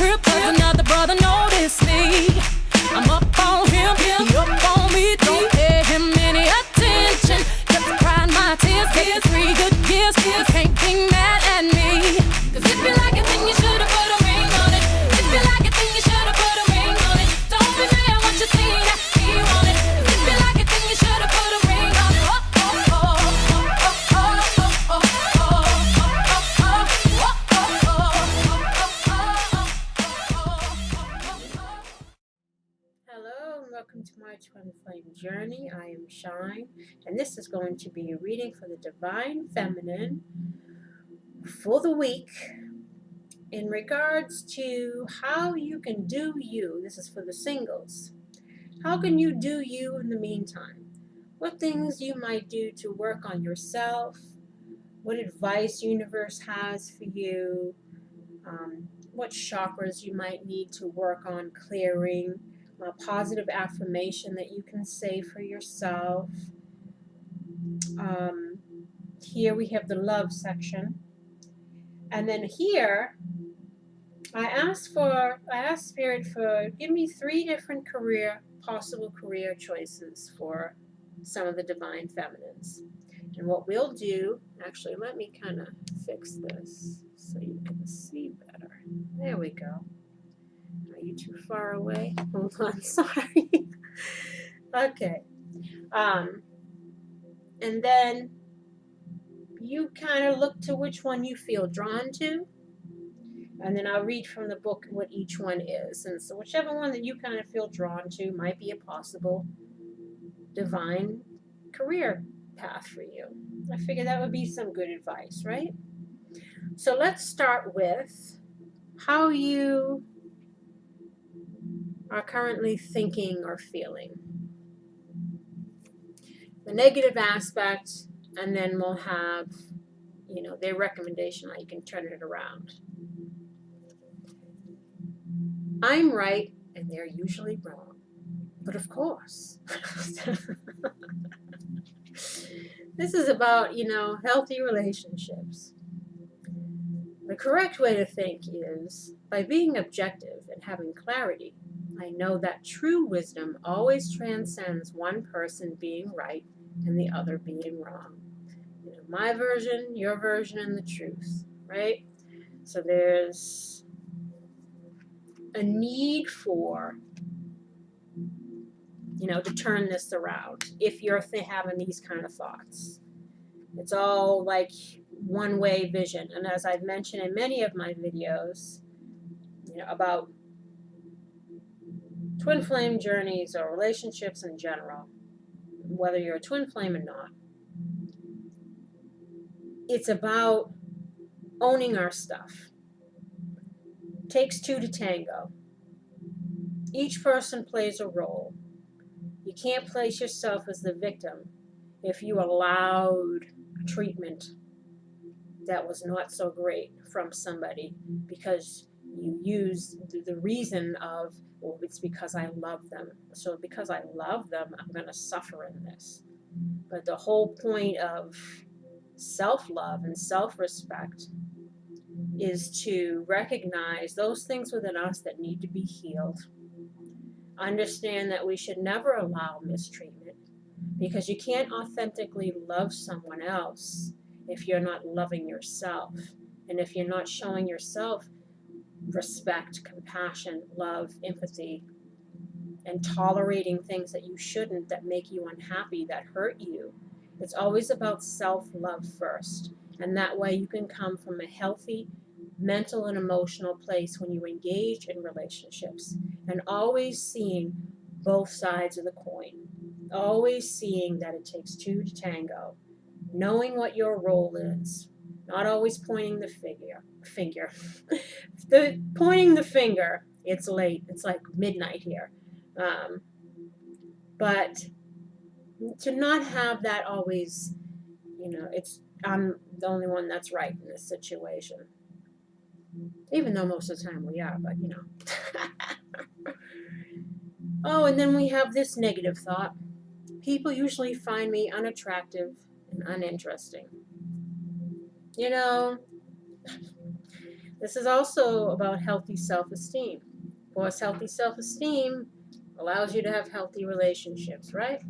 trip, cause another brother noticed me. I'm up on him, he up on me. Don't pay him any attention. Just crying my tears, get 3 good years. You can't be mad at me. Cause if you like it, then you should've put a ring on it. If you like it, then you should've put a ring on it. Don't be mad what you see that he want it. If you like it, then you should've put a ring on it. Hello and welcome to my twin flame journey. I am SHIJÉ, and this is going to be a reading for the Divine Feminine for the week in regards to how you can do you. This is for the singles. How can you do you in the meantime? What things you might do to work on yourself? What advice universe has for you? What chakras you might need to work on clearing? A positive affirmation that you can say for yourself. Here we have the love section. And then here, I asked Spirit for, give me 3 different possible career choices for some of the Divine Feminines. And what we'll do, actually, let me kind of fix this so you can see better. There we go. Are you too far away? Hold on, sorry. Okay. And then you kind of look to which one you feel drawn to. And then I'll read from the book what each one is. And so whichever one that you kind of feel drawn to might be a possible divine career path for you. I figure that would be some good advice, right? So let's start with how you are currently thinking or feeling. The negative aspect, and then we'll have, their recommendation how you can turn it around. I'm right, and they're usually wrong. But of course. This is about, healthy relationships. The correct way to think is by being objective and having clarity. I know that true wisdom always transcends one person being right and the other being wrong. My version, your version, and the truth, right? So there's a need for, to turn this around if you're having these kind of thoughts. It's all like one-way vision. And as I've mentioned in many of my videos, about twin flame journeys or relationships in general, whether you're a twin flame or not, it's about owning our stuff. It takes 2 to tango. Each person plays a role. You can't place yourself as the victim if you allowed treatment that was not so great from somebody because you use the reason of, well, it's because I love them. So because I love them, I'm going to suffer in this. But the whole point of self-love and self-respect is to recognize those things within us that need to be healed. Understand that we should never allow mistreatment because you can't authentically love someone else if you're not loving yourself. And if you're not showing yourself respect, compassion, love, empathy, and tolerating things that you shouldn't, that make you unhappy, that hurt you. It's always about self-love first. And that way you can come from a healthy mental and emotional place when you engage in relationships. And always seeing both sides of the coin. Always seeing that it takes 2 to tango. Knowing what your role is. Not always pointing the finger. Pointing the finger, it's late. It's like midnight here. But to not have that always, I'm the only one that's right in this situation. Even though most of the time we are, but Oh, and then we have this negative thought. People usually find me unattractive and uninteresting. This is also about healthy self-esteem. Of course, healthy self-esteem allows you to have healthy relationships, right?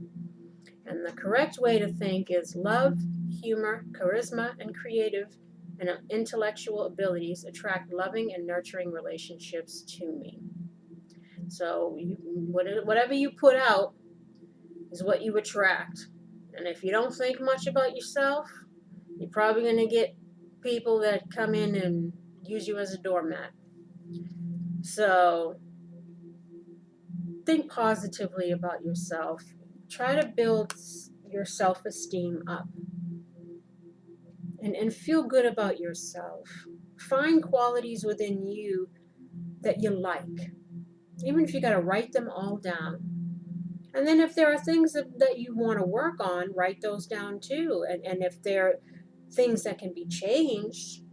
And the correct way to think is love, humor, charisma, and creative and intellectual abilities attract loving and nurturing relationships to me. So whatever you put out is what you attract. And if you don't think much about yourself, you're probably going to get people that come in and use you as a doormat. So think positively about yourself. Try to build your self-esteem up. And feel good about yourself. Find qualities within you that you like. Even if you got to write them all down. And then if there are things that you want to work on, write those down too. And if there are things that can be changed,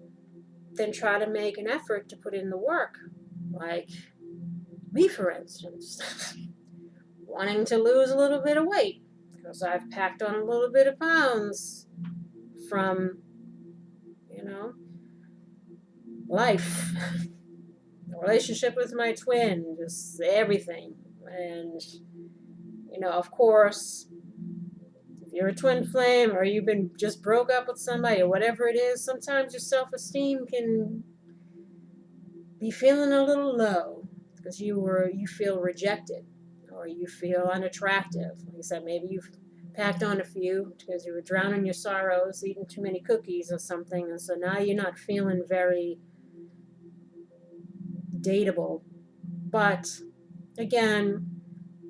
then try to make an effort to put in the work. Like me, for instance, wanting to lose a little bit of weight because I've packed on a little bit of pounds from, life, the relationship with my twin, just everything. And, of course, if you're a twin flame or you've been just broke up with somebody or whatever it is, sometimes your self-esteem can be feeling a little low because you feel rejected or you feel unattractive. Like I said, maybe you've packed on a few because you were drowning your sorrows, eating too many cookies or something, and so now you're not feeling very dateable. But again,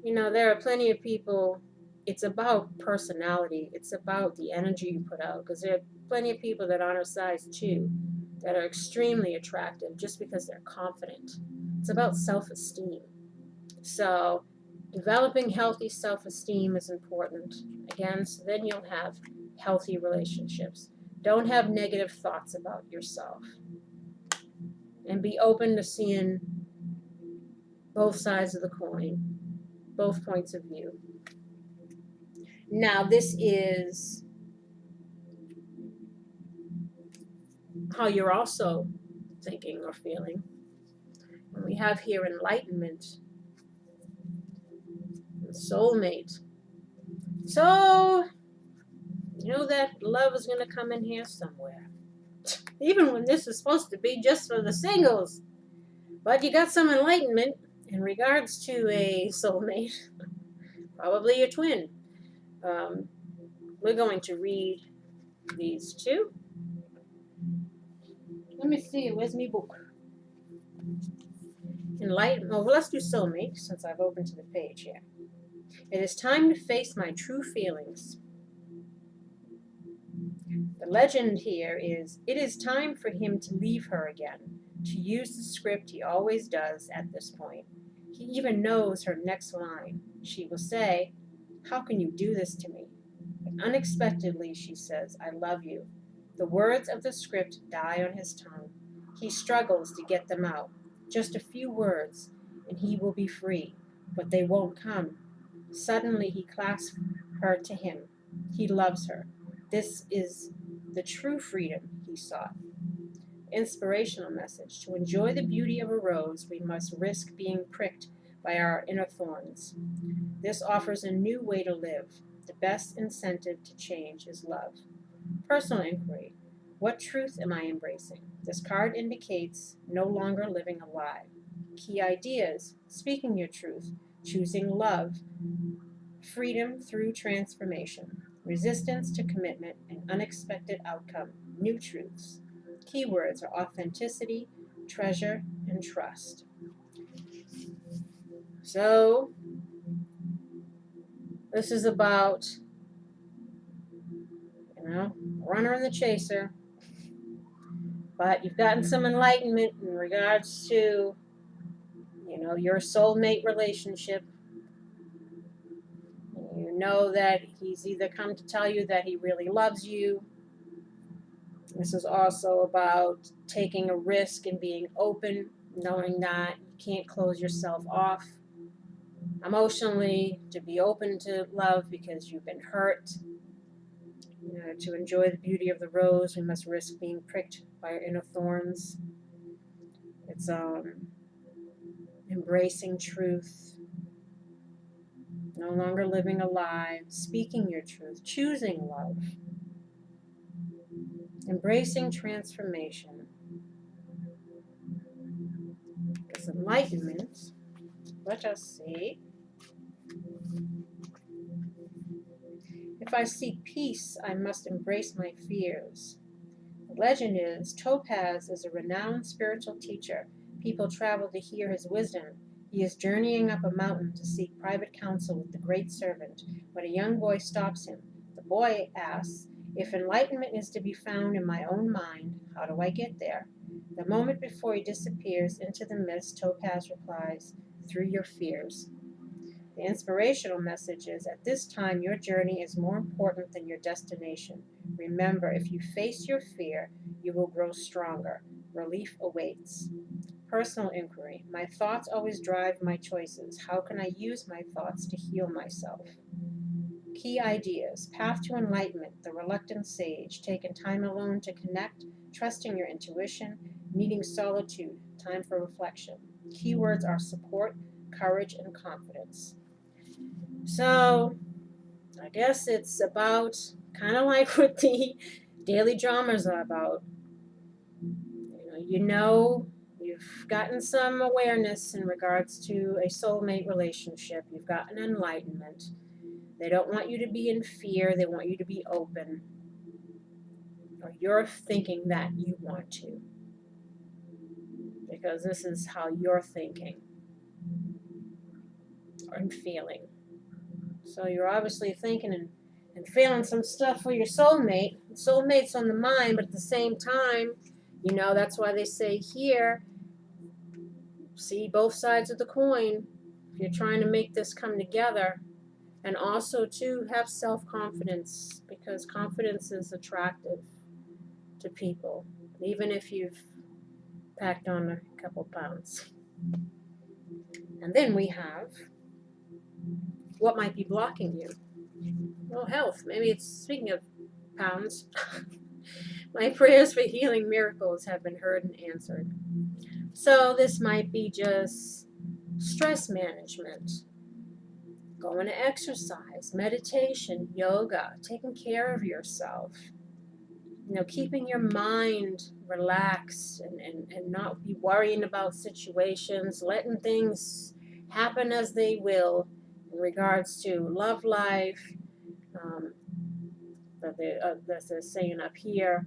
there are plenty of people. It's about personality. It's about the energy you put out, because there are plenty of people that aren't a size 2 that are extremely attractive just because they're confident. It's about self-esteem. So developing healthy self-esteem is important. Again, so then you'll have healthy relationships. Don't have negative thoughts about yourself. And be open to seeing both sides of the coin, both points of view. Now, this is how you're also thinking or feeling. And we have here enlightenment, soulmate. So, that love is going to come in here somewhere. Even when this is supposed to be just for the singles. But you got some enlightenment in regards to a soulmate. Probably your twin. We're going to read these two. Let me see. Where's my book? Enlightenment. Oh, well, let's do soulmate since I've opened to the page here. It is time to face my true feelings. The legend here is, it is time for him to leave her again, to use the script he always does at this point. He even knows her next line. She will say, "How can you do this to me?" But unexpectedly, she says, "I love you." The words of the script die on his tongue. He struggles to get them out. Just a few words, and he will be free, but they won't come. Suddenly, he clasps her to him. He loves her. This is the true freedom he sought. Inspirational message. To enjoy the beauty of a rose, we must risk being pricked by our inner thorns. This offers a new way to live. The best incentive to change is love. Personal inquiry. What truth am I embracing? This card indicates no longer living a lie. Key ideas. Speaking your truth. Choosing love. Freedom through transformation. Resistance to commitment and unexpected outcome. New truths. Keywords are authenticity, treasure, and trust. So, this is about, runner and the chaser. But you've gotten some enlightenment in regards to, your soulmate relationship. You know that he's either come to tell you that he really loves you. This is also about taking a risk and being open, knowing that you can't close yourself off emotionally, to be open to love because you've been hurt. To enjoy the beauty of the rose, we must risk being pricked by our inner thorns. It's embracing truth, no longer living a lie, speaking your truth, choosing love, embracing transformation. Because enlightenment, let us see. If I seek peace, I must embrace my fears. The legend is, Topaz is a renowned spiritual teacher. People travel to hear his wisdom. He is journeying up a mountain to seek private counsel with the great servant, when a young boy stops him. The boy asks, if enlightenment is to be found in my own mind, how do I get there? The moment before he disappears into the mist, Topaz replies, through your fears. The inspirational message is, at this time, your journey is more important than your destination. Remember, if you face your fear, you will grow stronger. Relief awaits. Personal inquiry. My thoughts always drive my choices. How can I use my thoughts to heal myself? Key ideas. Path to enlightenment. The reluctant sage. Taking time alone to connect. Trusting your intuition. Needing solitude. Time for reflection. Keywords are support, courage, and confidence. So, I guess it's about, kind of like what the daily dramas are about. You've gotten some awareness in regards to a soulmate relationship. You've gotten enlightenment. They don't want you to be in fear. They want you to be open. Or you're thinking that you want to. Because this is how you're thinking and feeling. So you're obviously thinking and feeling some stuff for your soulmate. Soulmate's on the mind, but at the same time, that's why they say here, see both sides of the coin. If you're trying to make this come together. And also, too, have self-confidence, because confidence is attractive to people, even if you've packed on a couple pounds. And then we have what might be blocking you. Well, health. Maybe it's, speaking of pounds, my prayers for healing miracles have been heard and answered. So this might be just stress management, going to exercise, meditation, yoga, taking care of yourself, keeping your mind relaxed and not be worrying about situations, letting things happen as they will in regards to love life, that they're saying up here.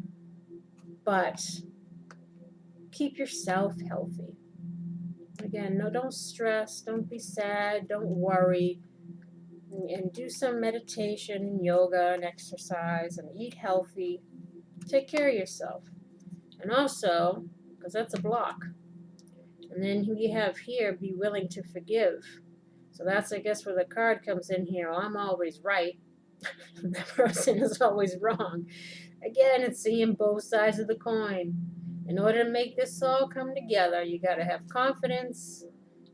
But keep yourself healthy. Again, no, don't stress, don't be sad, don't worry, and do some meditation and yoga and exercise and eat healthy. Take care of yourself. And also, because that's a block. And then we have here, be willing to forgive. So that's, I guess, where the card comes in here. I'm always right. The person is always wrong. Again, it's seeing both sides of the coin. In order to make this all come together, you got to have confidence,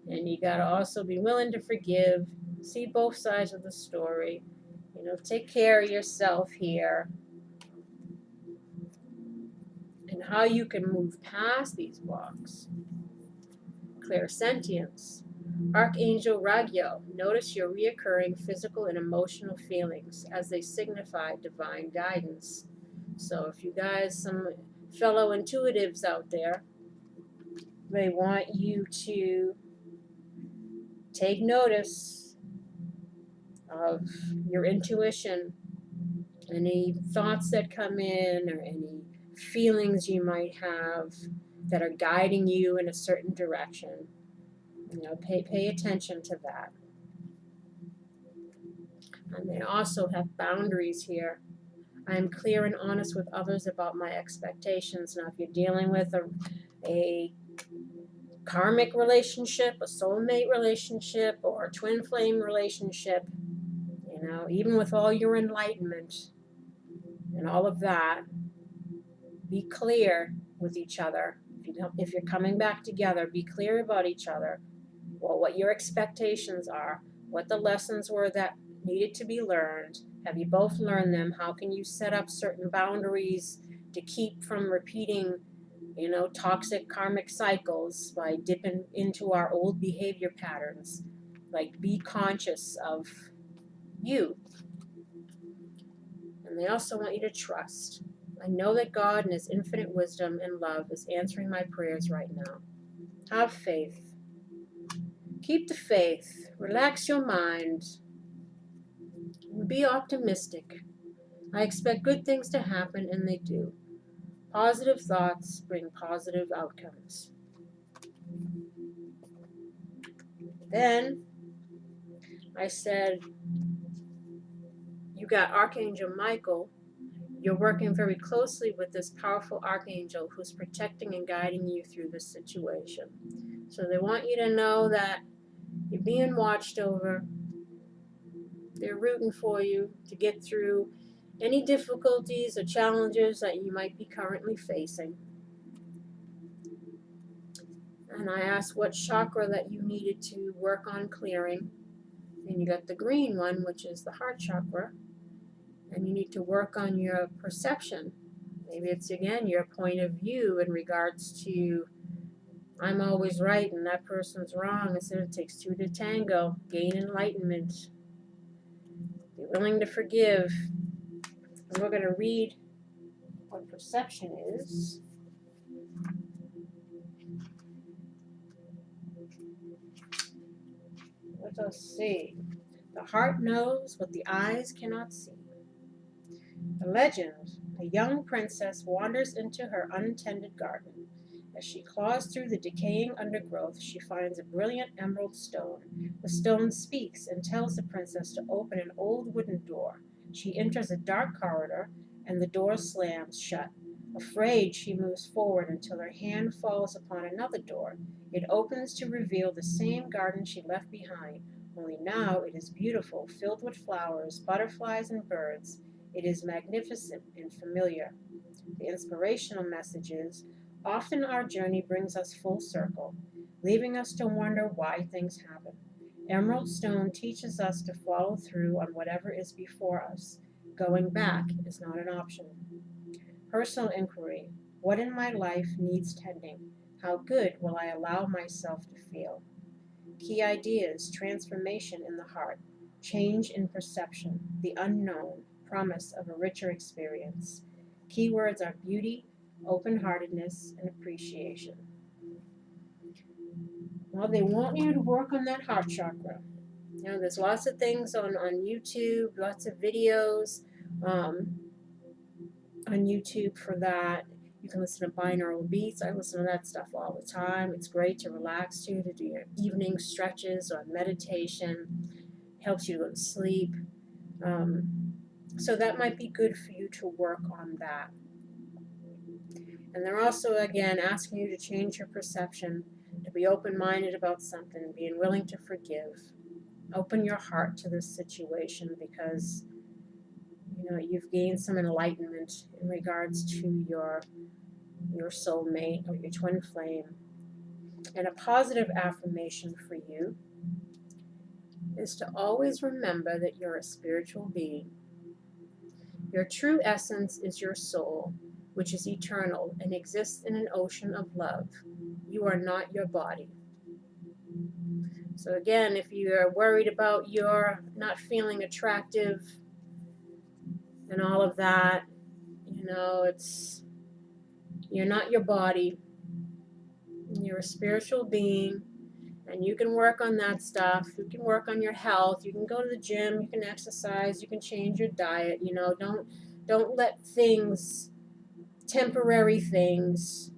and you got to also be willing to forgive, see both sides of the story, take care of yourself here, and how you can move past these blocks. Clairsentience. Archangel Raguel, notice your reoccurring physical and emotional feelings as they signify divine guidance. So if you guys, some fellow intuitives out there, they want you to take notice of your intuition, any thoughts that come in or any feelings you might have that are guiding you in a certain direction. Pay attention to that. And they also have boundaries here. I am clear and honest with others about my expectations. Now, if you're dealing with a karmic relationship, a soulmate relationship, or a twin flame relationship, even with all your enlightenment and all of that, be clear with each other. If you're coming back together, be clear about each other. Well, what your expectations are, what the lessons were that needed to be learned. Have you both learned them? How can you set up certain boundaries to keep from repeating you know, toxic karmic cycles by dipping into our old behavior patterns. Like, be conscious of you. And they also want you to trust. I know that God in His infinite wisdom and love is answering my prayers right now. Have faith. Keep the faith. Relax your mind. Be optimistic. I expect good things to happen, and they do. Positive thoughts bring positive outcomes. Then I said, you got Archangel Michael. You're working very closely with this powerful archangel who's protecting and guiding you through this situation. So they want you to know that you're being watched over. They're rooting for you to get through any difficulties or challenges that you might be currently facing. And I asked what chakra that you needed to work on clearing. And you got the green one, which is the heart chakra. And you need to work on your perception. Maybe it's, again, your point of view in regards to, I'm always right and that person's wrong. I said it takes two to tango. Gain enlightenment. Be willing to forgive. And we're going to read what perception is. Let us see. The heart knows what the eyes cannot see. The legend, a young princess wanders into her untended garden. As she claws through the decaying undergrowth, she finds a brilliant emerald stone. The stone speaks and tells the princess to open an old wooden door. She enters a dark corridor, and the door slams shut. Afraid, she moves forward until her hand falls upon another door. It opens to reveal the same garden she left behind, only now it is beautiful, filled with flowers, butterflies, and birds. It is magnificent and familiar. The inspirational message is, often our journey brings us full circle, leaving us to wonder why things happen. Emerald Stone teaches us to follow through on whatever is before us. Going back is not an option. Personal inquiry. What in my life needs tending? How good will I allow myself to feel? Key ideas, transformation in the heart, change in perception, the unknown, promise of a richer experience. Keywords are beauty, open-heartedness, and appreciation. Well, they want you to work on that heart chakra. You know, there's lots of things on YouTube, lots of videos on YouTube for that. You can listen to binaural beats. I listen to that stuff all the time. It's great to relax to do your evening stretches or meditation. Helps you to go to sleep. So that might be good for you to work on that. And they're also, again, asking you to change your perception, to be open-minded about something, being willing to forgive. Open your heart to this situation because, you know, you've gained some enlightenment in regards to your soulmate or your twin flame. And a positive affirmation for you is to always remember that you're a spiritual being. Your true essence is your soul, which is eternal and exists in an ocean of love. You are not your body. So again, if you are worried about your not feeling attractive and all of that, you know, you're not your body. You're a spiritual being, and you can work on that stuff. You can work on your health. You can go to the gym. You can exercise. You can change your diet. You know, don't let things, temporary things,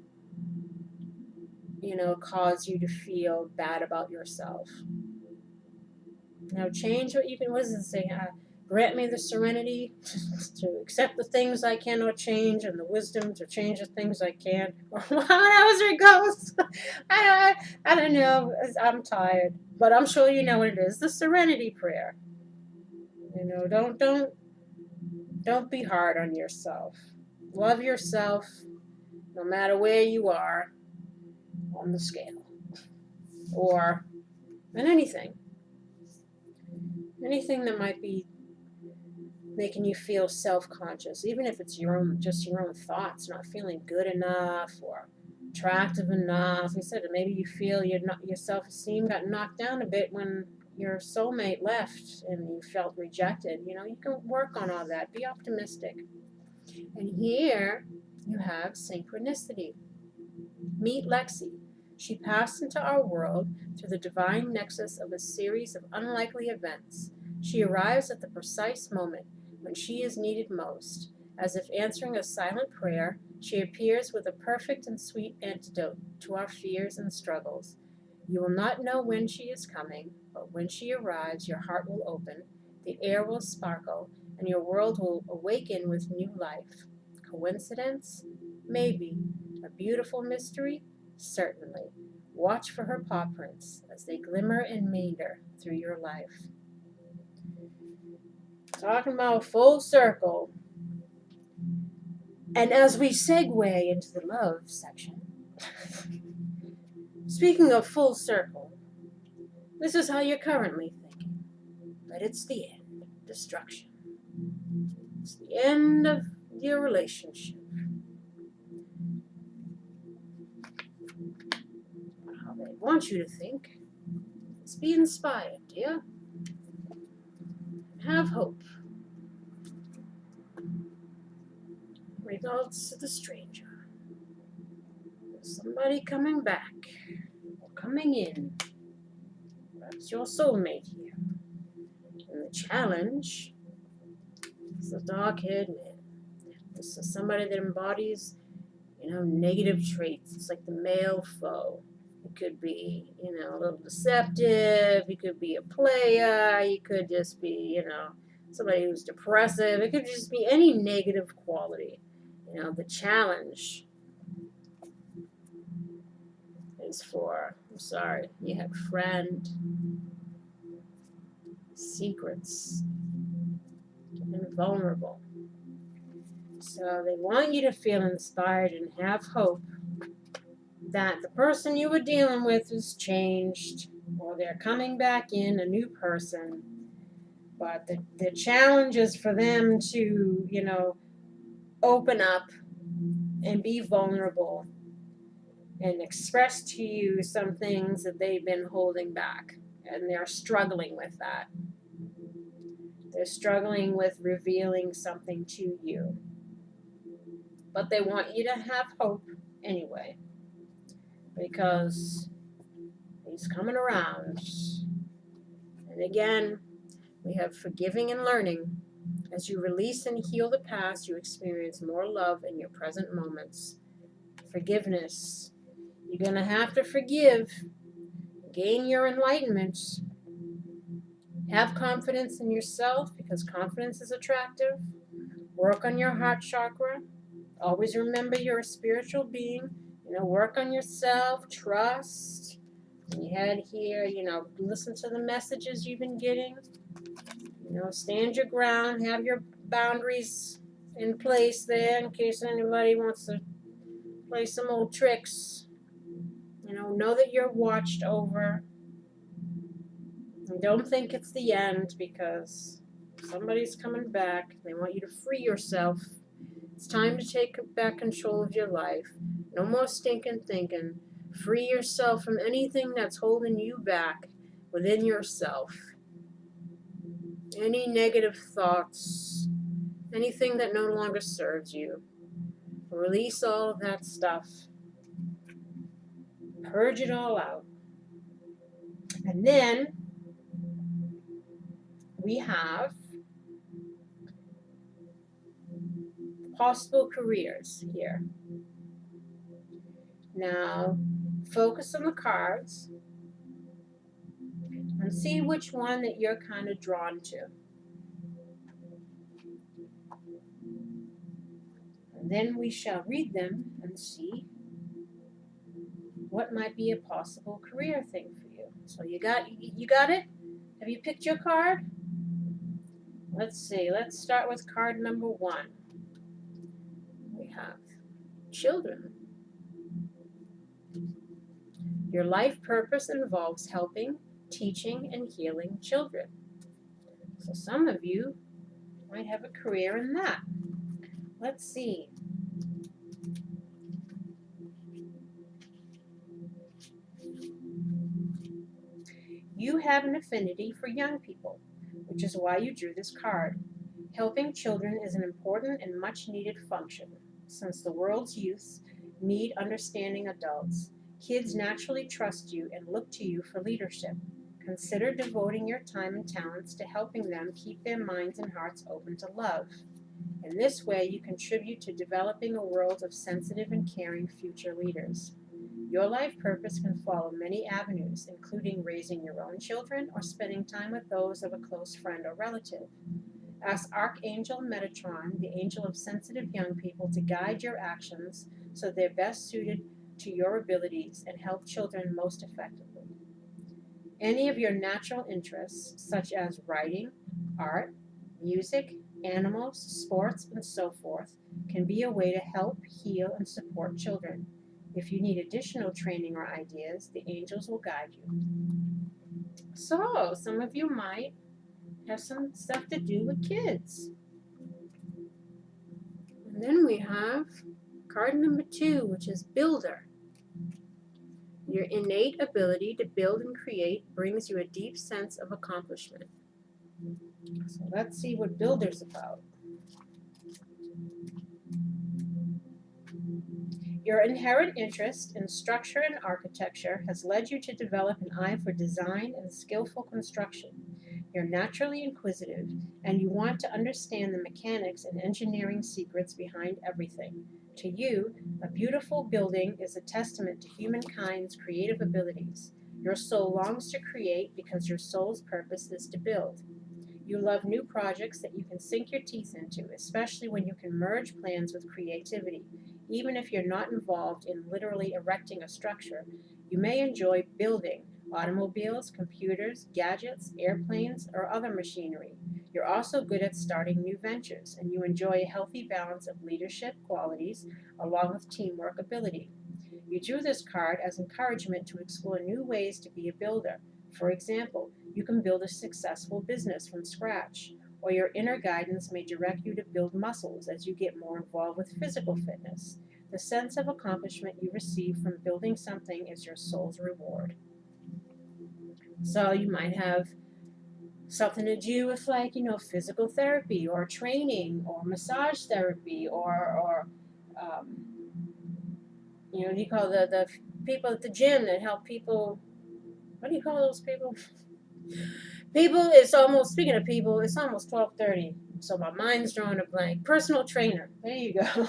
you know, cause you to feel bad about yourself. Now change what you can. What does it say? Grant me the serenity to accept the things I cannot change and the wisdom to change the things I can. Or however it goes. I don't know. I'm tired. But I'm sure you know what it is. The serenity prayer. You know, don't be hard on yourself. Love yourself no matter where you are on the scale. Or in anything. Anything that might be making you feel self-conscious, even if it's just your own thoughts, not feeling good enough, or attractive enough. You said maybe you feel your self-esteem got knocked down a bit when your soulmate left and you felt rejected. You know, you can work on all that. Be optimistic. And here you have synchronicity. Meet Lexi. She passed into our world through the divine nexus of a series of unlikely events. She arrives at the precise moment when she is needed most. As if answering a silent prayer, she appears with a perfect and sweet antidote to our fears and struggles. You will not know when she is coming, but when she arrives, your heart will open, the air will sparkle, and your world will awaken with new life. Coincidence? Maybe. A beautiful mystery? Certainly. Watch for her paw prints as they glimmer and meander through your life. Talking about full circle. And as we segue into the love section, speaking of full circle, this is how you're currently thinking. But it's the end. Destruction. It's the end of your relationship. How they want you to think. Let's be inspired, dear. Have hope. Regards to the stranger. There's somebody coming back. Or coming in. That's your soulmate here. And the challenge is the dark-haired man. This is somebody that embodies, negative traits. It's like the male foe. He could be, a little deceptive. He could be a player. He could just be, somebody who's depressive. It could just be any negative quality. The challenge is for, you had friend, secrets, and vulnerable. So they want you to feel inspired and have hope that the person you were dealing with has changed, or they're coming back in, a new person. But the challenge is for them to, open up and be vulnerable and express to you some things that they've been holding back. And they're struggling with that. They're struggling with revealing something to you. But they want you to have hope anyway. Because he's coming around. And again, we have forgiving and learning. As you release and heal the past, you experience more love in your present moments. Forgiveness. You're going to have to forgive. Gain your enlightenment. Have confidence in yourself, because confidence is attractive. Work on your heart chakra. Always remember you're a spiritual being. Work on yourself. Trust. And you head here, listen to the messages you've been getting. Stand your ground. Have your boundaries in place there in case anybody wants to play some old tricks. Know that you're watched over. And don't think it's the end, because somebody's coming back. They want you to free yourself. It's time to take back control of your life. No more stinking thinking. Free yourself from anything that's holding you back within yourself. Any negative thoughts, anything that no longer serves you. Release all of that stuff. Purge it all out. And then we have possible careers here. Now, focus on the cards and see which one that you're kind of drawn to. And then we shall read them and see what might be a possible career thing for you. So you got it? Have you picked your card? Let's see. Let's start with card number 1. We have children. Your life purpose involves helping, teaching, and healing children. So some of you might have a career in that. Let's see. have an affinity for young people, which is why you drew this card. Helping children is an important and much needed function. Since the world's youths need understanding adults, kids naturally trust you and look to you for leadership. Consider devoting your time and talents to helping them keep their minds and hearts open to love. In this way, you contribute to developing a world of sensitive and caring future leaders. Your life purpose can follow many avenues, including raising your own children or spending time with those of a close friend or relative. Ask Archangel Metatron, the angel of sensitive young people, to guide your actions so they're best suited to your abilities and help children most effectively. Any of your natural interests, such as writing, art, music, animals, sports, and so forth, can be a way to help, heal, and support children. If you need additional training or ideas, the angels will guide you. So, some of you might have some stuff to do with kids. And then we have card number 2, which is Builder. Your innate ability to build and create brings you a deep sense of accomplishment. So let's see what Builder's about. Your inherent interest in structure and architecture has led you to develop an eye for design and skillful construction. You're naturally inquisitive, and you want to understand the mechanics and engineering secrets behind everything. To you, a beautiful building is a testament to humankind's creative abilities. Your soul longs to create because your soul's purpose is to build. You love new projects that you can sink your teeth into, especially when you can merge plans with creativity. Even if you're not involved in literally erecting a structure, you may enjoy building automobiles, computers, gadgets, airplanes, or other machinery. You're also good at starting new ventures, and you enjoy a healthy balance of leadership qualities along with teamwork ability. You drew this card as encouragement to explore new ways to be a builder. For example, you can build a successful business from scratch, or your inner guidance may direct you to build muscles as you get more involved with physical fitness. The sense of accomplishment you receive from building something is your soul's reward. So you might have something to do with, like, physical therapy or training or massage therapy or what do you call the people at the gym that help people? What do you call those people? People, speaking of people, it's almost 12:30, so my mind's drawing a blank. Personal trainer, there you go.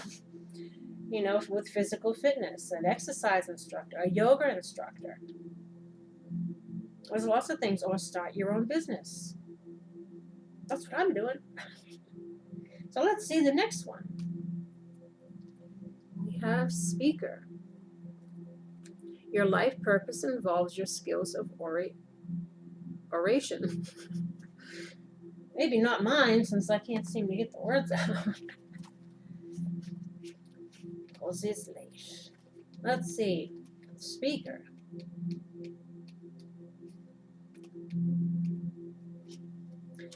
With physical fitness, an exercise instructor, a yoga instructor. There's lots of things, or start your own business. That's what I'm doing. So let's see the next one. We have Speaker. Your life purpose involves your skills of oration. Maybe not mine, since I can't seem to get the words out. Let's see. Speaker.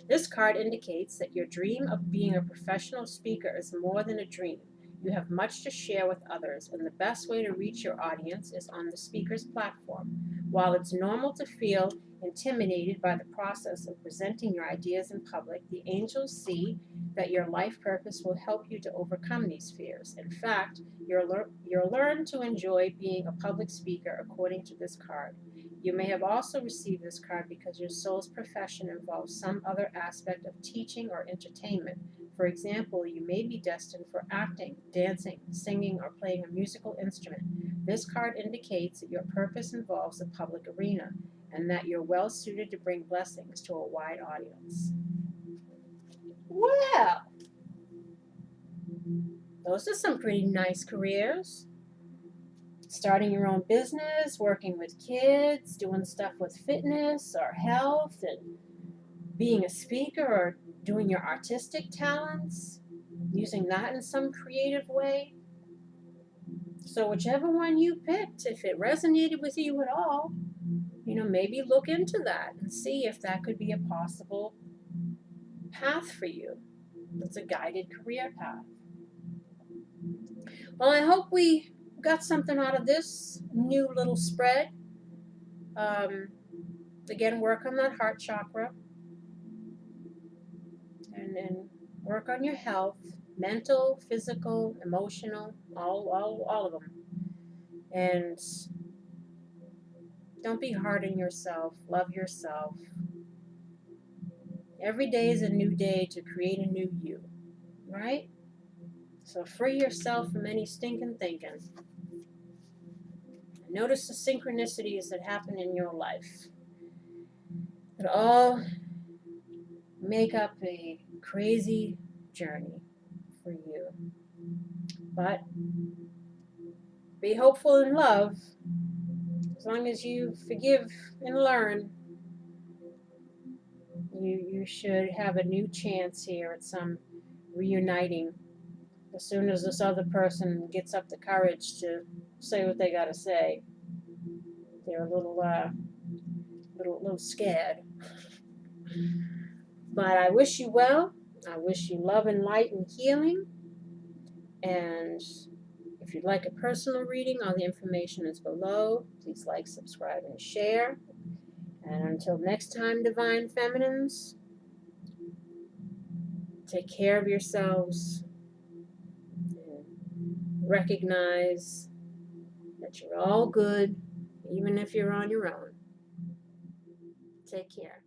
This card indicates that your dream of being a professional speaker is more than a dream. You have much to share with others, and the best way to reach your audience is on the speaker's platform. While it's normal to feel intimidated by the process of presenting your ideas in public, the angels see that your life purpose will help you to overcome these fears. In fact, you'll learn to enjoy being a public speaker according to this card. You may have also received this card because your soul's profession involves some other aspect of teaching or entertainment. For example, you may be destined for acting, dancing, singing, or playing a musical instrument. This card indicates that your purpose involves the public arena, and that you're well suited to bring blessings to a wide audience. Well, those are some pretty nice careers. Starting your own business, working with kids, doing stuff with fitness or health, and being a speaker or doing your artistic talents, using that in some creative way. So whichever one you picked, if it resonated with you at all, maybe look into that and see if that could be a possible path for you. It's a guided career path. Well, I hope we got something out of this new little spread. Again, work on that heart chakra. And work on your health, mental, physical, emotional, all of them. And don't be hard on yourself. Love yourself. Every day is a new day to create a new you, right? So free yourself from any stinking thinking. Notice the synchronicities that happen in your life. That all make up a crazy journey for you. But be hopeful and love. As long as you forgive and learn, you should have a new chance here at some reuniting. As soon as this other person gets up the courage to say what they got to say, they're a little scared. But I wish you well. I wish you love and light and healing. And if you'd like a personal reading, all the information is below. Please like, subscribe, and share. And until next time, Divine Feminines, take care of yourselves. And recognize that you're all good, even if you're on your own. Take care.